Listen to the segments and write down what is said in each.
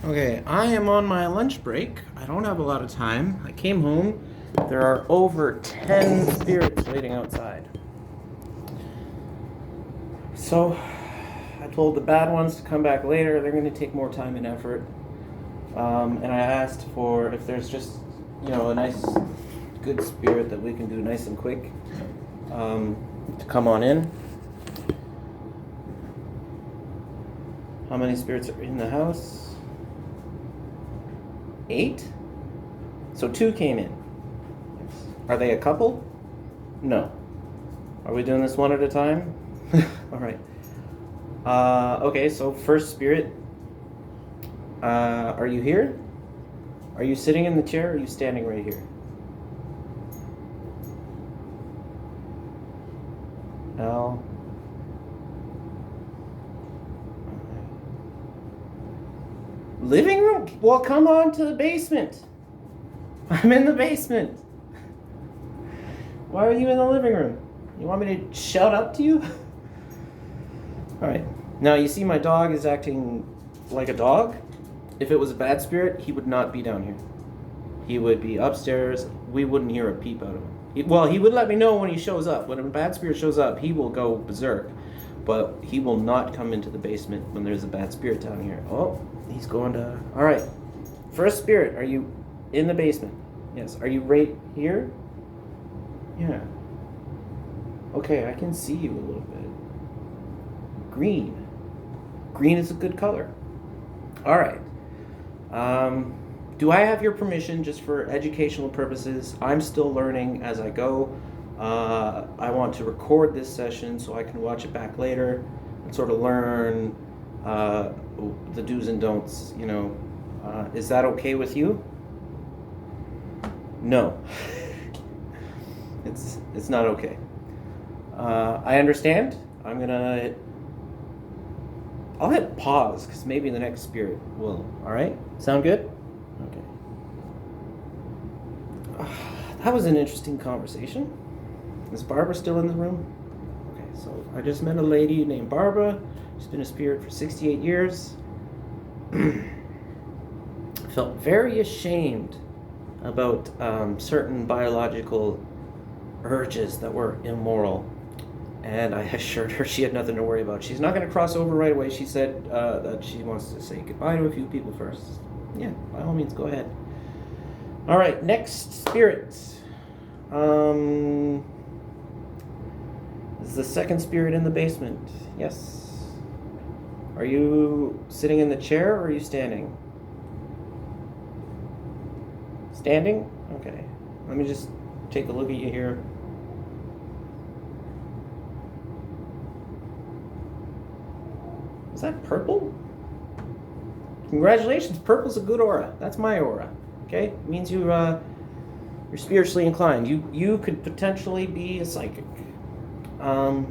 Okay, I am on my lunch break. I don't have a lot of time. I came home. There are over 10 spirits waiting outside. So, I told the bad ones to come back later. They're going to take more time and effort. And I asked for if there's just, a nice, good spirit that we can do nice and quick to come on in. How many spirits are in the house? 8? So 2 came in. Are they a couple? No. Are we doing this one at a time? All right. Okay, so first spirit. Are you here? Are you sitting in the chair or are you standing right here? Al. Living room? Well, come on to the basement. I'm in the basement. Why are you in the living room? You want me to shout up to you? All right. Now, you see my dog is acting like a dog. If it was a bad spirit, he would not be down here. He would be upstairs. We wouldn't hear a peep out of him. He would let me know when he shows up. When a bad spirit shows up, he will go berserk. But he will not come into the basement when there's a bad spirit down here. Oh, he's going to... All right. First spirit, are you in the basement? Yes. Are you right here? Yeah. Okay, I can see you a little bit. Green. Green is a good color. All right. Do I have your permission just for educational purposes? I'm still learning as I go. I want to record this session so I can watch it back later and sort of learn the do's and don'ts, Is that okay with you? No. It's not okay. I understand. I'll hit pause because maybe the next spirit will. All right? Sound good? Okay. That was an interesting conversation. Is Barbara still in the room? Okay, so I just met a lady named Barbara. She's been a spirit for 68 years. Felt very ashamed about certain biological urges that were immoral. And I assured her she had nothing to worry about. She's not going to cross over right away. She said that she wants to say goodbye to a few people first. Yeah, by all means, go ahead. All right, next spirit. Is the second spirit in the basement? Yes. Are you sitting in the chair or are you standing? Standing? Okay. Let me just take a look at you here. Is that purple? Congratulations, purple's a good aura. That's my aura. Okay? It means you're spiritually inclined. You could potentially be a psychic. I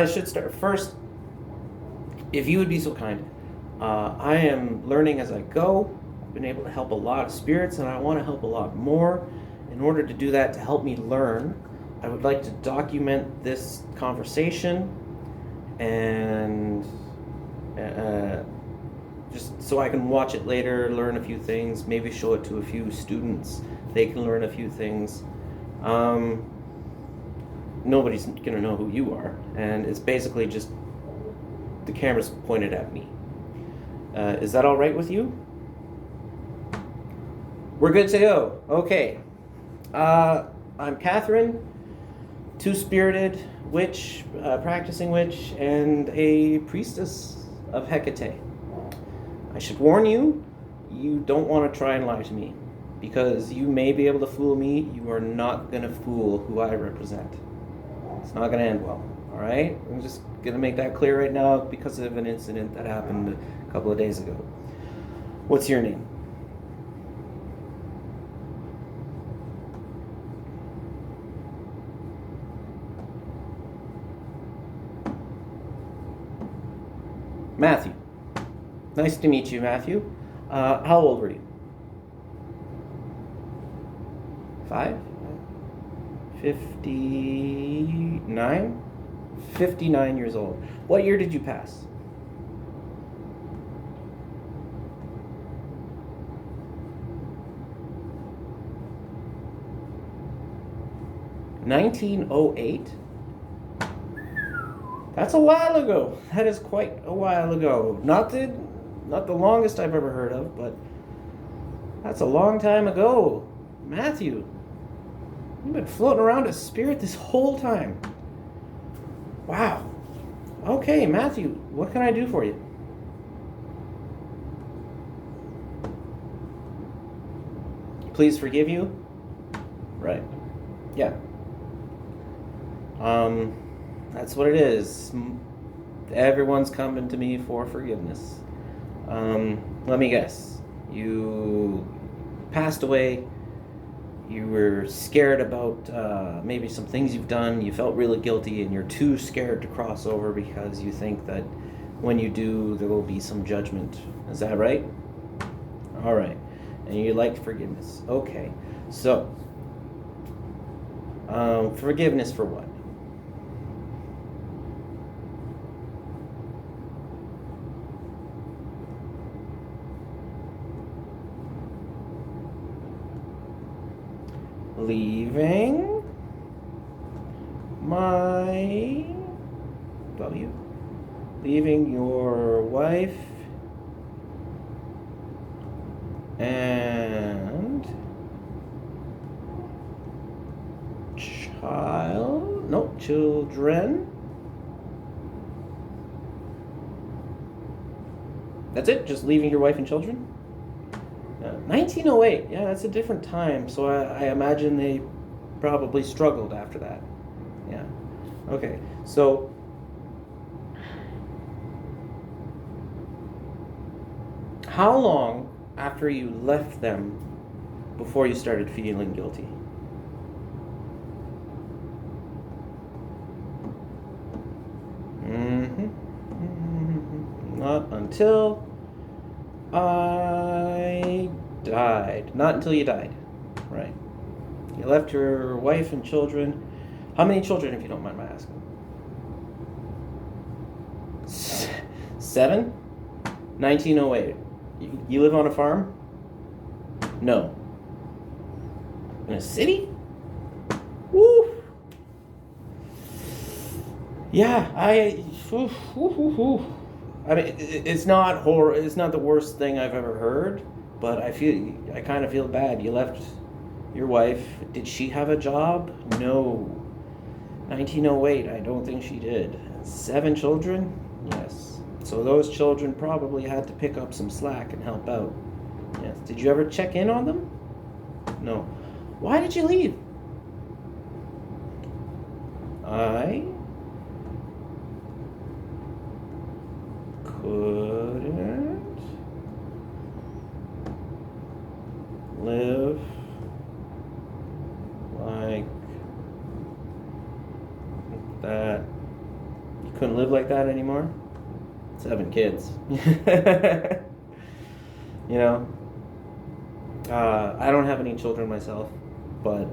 should start first. If you would be so kind, I am learning as I go. I've been able to help a lot of spirits, and I want to help a lot more. In order to do that, to help me learn, I would like to document this conversation and just so I can watch it later, learn a few things, maybe show it to a few students. They can learn a few things. Nobody's going to know who you are, and it's basically just the camera's pointed at me. Is that all right with you? We're good to go. Okay. I'm Catherine, two-spirited witch, practicing witch, and a priestess of Hecate. I should warn you, you don't want to try and lie to me, because you may be able to fool me. You are not going to fool who I represent. It's not going to end well, all right? I'm just going to make that clear right now because of an incident that happened a couple of days ago. What's your name? Matthew. Nice to meet you, Matthew. How old were you? 5? 59? 59 years old. What year did you pass? 1908? That's a while ago. That is quite a while ago. Not the longest I've ever heard of, but that's a long time ago. Matthew, you've been floating around as spirit this whole time. Wow. Okay, Matthew, what can I do for you? Please forgive you? Right. Yeah. That's what it is. Everyone's coming to me for forgiveness. Let me guess. You passed away. You were scared about maybe some things you've done. You felt really guilty, and you're too scared to cross over because you think that when you do, there will be some judgment. Is that right? All right. And you like forgiveness. Okay. So, forgiveness for what? Leaving leaving your wife and children. That's it? Just leaving your wife and children? 1908, yeah, that's a different time, so I imagine they probably struggled after that. Yeah. Okay, so how long after you left them before you started feeling guilty? Not until I died. Not until you died. Right. You left your wife and children. How many children, if you don't mind my asking? 7? 1908. You live on a farm? No. In a city? Woo! Yeah, I mean, it's not horror. It's not the worst thing I've ever heard, but I kind of feel bad. You left your wife. Did she have a job? No. 1908. I don't think she did. 7 children? Yes. So those children probably had to pick up some slack and help out. Yes. Did you ever check in on them? No. Why did you leave? I couldn't live like that. You couldn't live like that anymore? 7 kids. You know, I don't have any children myself, but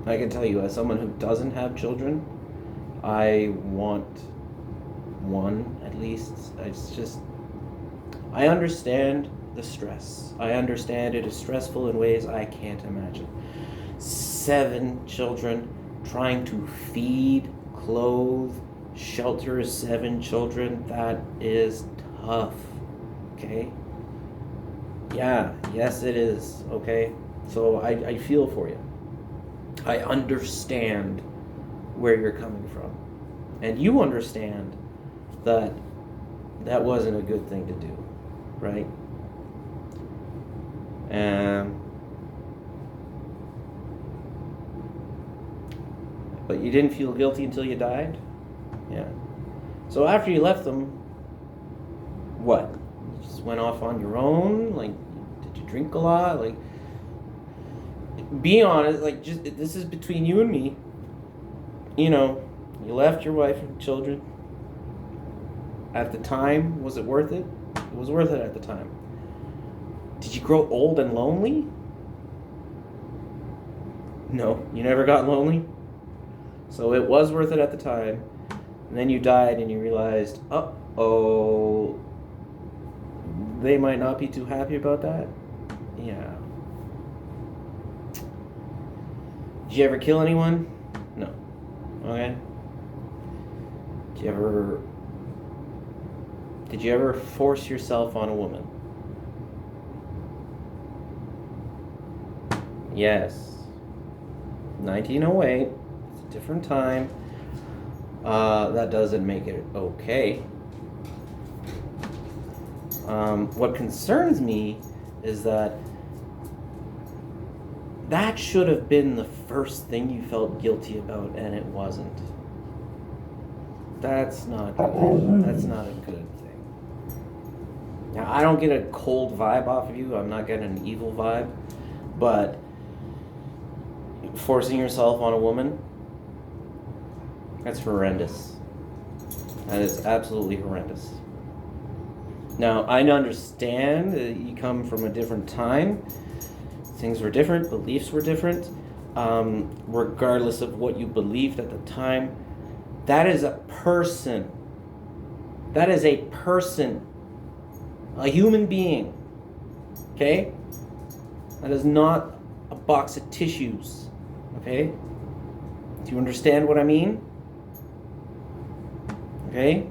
I can tell you, as someone who doesn't have children, I want one at least. I understand the stress. I understand it is stressful in ways I can't imagine. 7 children, trying to feed, clothe, shelter 7 children, that is tough. Okay? Yeah, yes it is, okay? So I feel for you. I understand where you're coming from. And you understand that that wasn't a good thing to do, right? But you didn't feel guilty until you died? Yeah. So after you left them, what? You just went off on your own? Like, did you drink a lot? Like, be honest, like, just, this is between you and me. You know, you left your wife and children. At the time, was it worth it? It was worth it at the time. Did you grow old and lonely? No, you never got lonely. So it was worth it at the time. And then you died and you realized, uh-oh, they might not be too happy about that. Yeah. Did you ever kill anyone? No. Okay. Did you ever force yourself on a woman? Yes. 1908. It's a different time. That doesn't make it okay. What concerns me is that should have been the first thing you felt guilty about, and it wasn't. That's not good. That's not a good thing. Now, I don't get a cold vibe off of you. I'm not getting an evil vibe. But forcing yourself on a woman, that's horrendous. That is absolutely horrendous. Now, I understand that you come from a different time. Things were different. Beliefs were different. Regardless of what you believed at the time, that is a person. That is a person. A human being. Okay? That is not a box of tissues. Okay? Do you understand what I mean? Okay?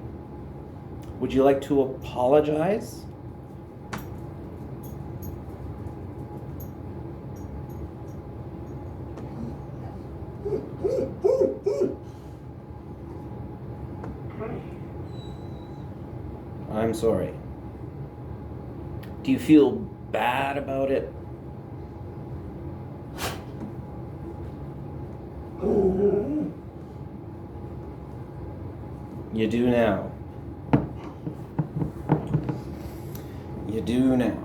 Would you like to apologize? I'm sorry. Do you feel bad about it? You do now. You do now.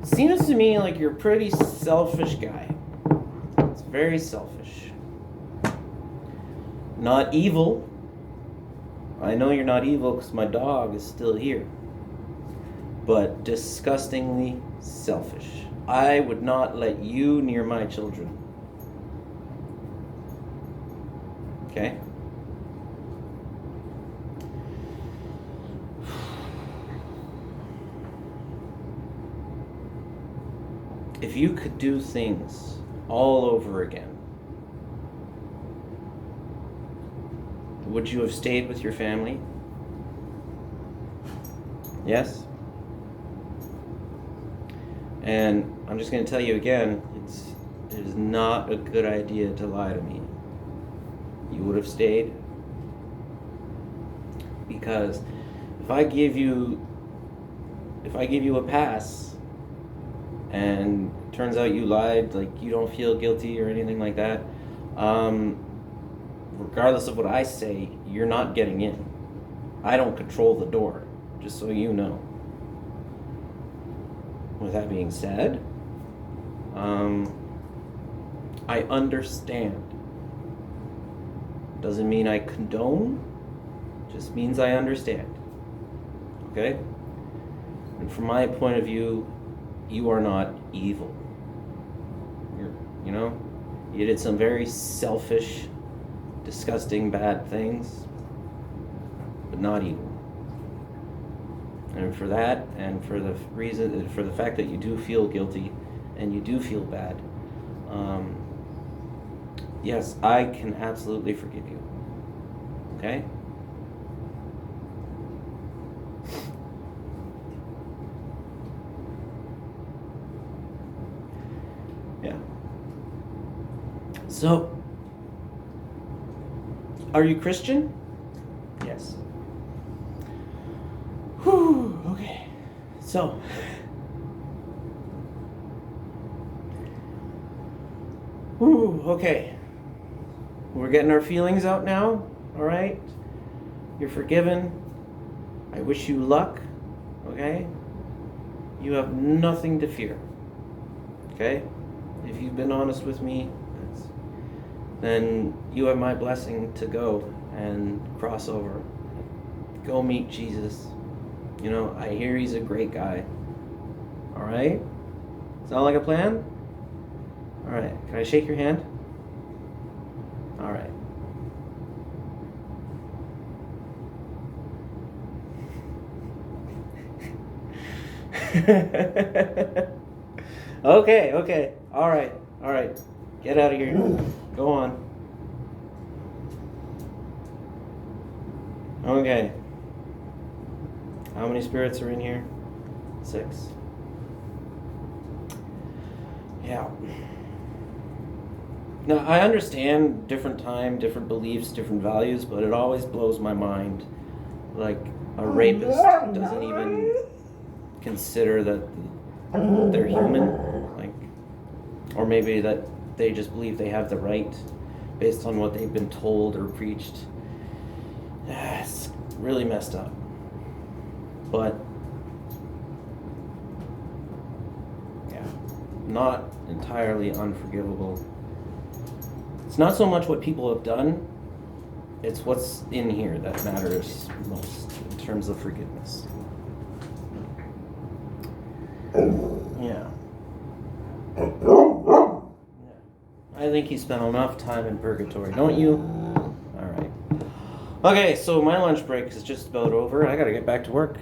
Seems to me like you're a pretty selfish guy. It's very selfish. Not evil. I know you're not evil because my dog is still here. But disgustingly selfish. I would not let you near my children. Okay? If you could do things all over again, would you have stayed with your family? Yes? And I'm just going to tell you again, it is not a good idea to lie to me. You would have stayed. Because if I give you a pass and it turns out you lied, like you don't feel guilty or anything like that, regardless of what I say, you're not getting in. I don't control the door, just so you know. With that being said, I understand. Doesn't mean I condone, just means I understand. Okay? And from my point of view, you are not evil. You did some very selfish, disgusting, bad things, but not evil. And for that, and for the fact that you do feel guilty and you do feel bad, yes, I can absolutely forgive you. Okay? Yeah. So, are you Christian? Yes. Whew, okay. So, okay. We're getting our feelings out now, all right? You're forgiven. I wish you luck, okay? You have nothing to fear, okay? If you've been honest with me, then you have my blessing to go and cross over. Go meet Jesus. I hear he's a great guy. All right? Sound like a plan? All right. Can I shake your hand? All right. Okay. All right. Get out of here. Go on. Okay. How many spirits are in here? 6. Yeah. Now, I understand different time, different beliefs, different values, but it always blows my mind. Like, a rapist doesn't even consider that they're human. Like, or maybe that they just believe they have the right based on what they've been told or preached. It's really messed up. But, yeah, not entirely unforgivable. It's not so much what people have done, it's what's in here that matters most in terms of forgiveness. Yeah. I think he spent enough time in purgatory, don't you? Alright. Okay, so my lunch break is just about over. I gotta get back to work.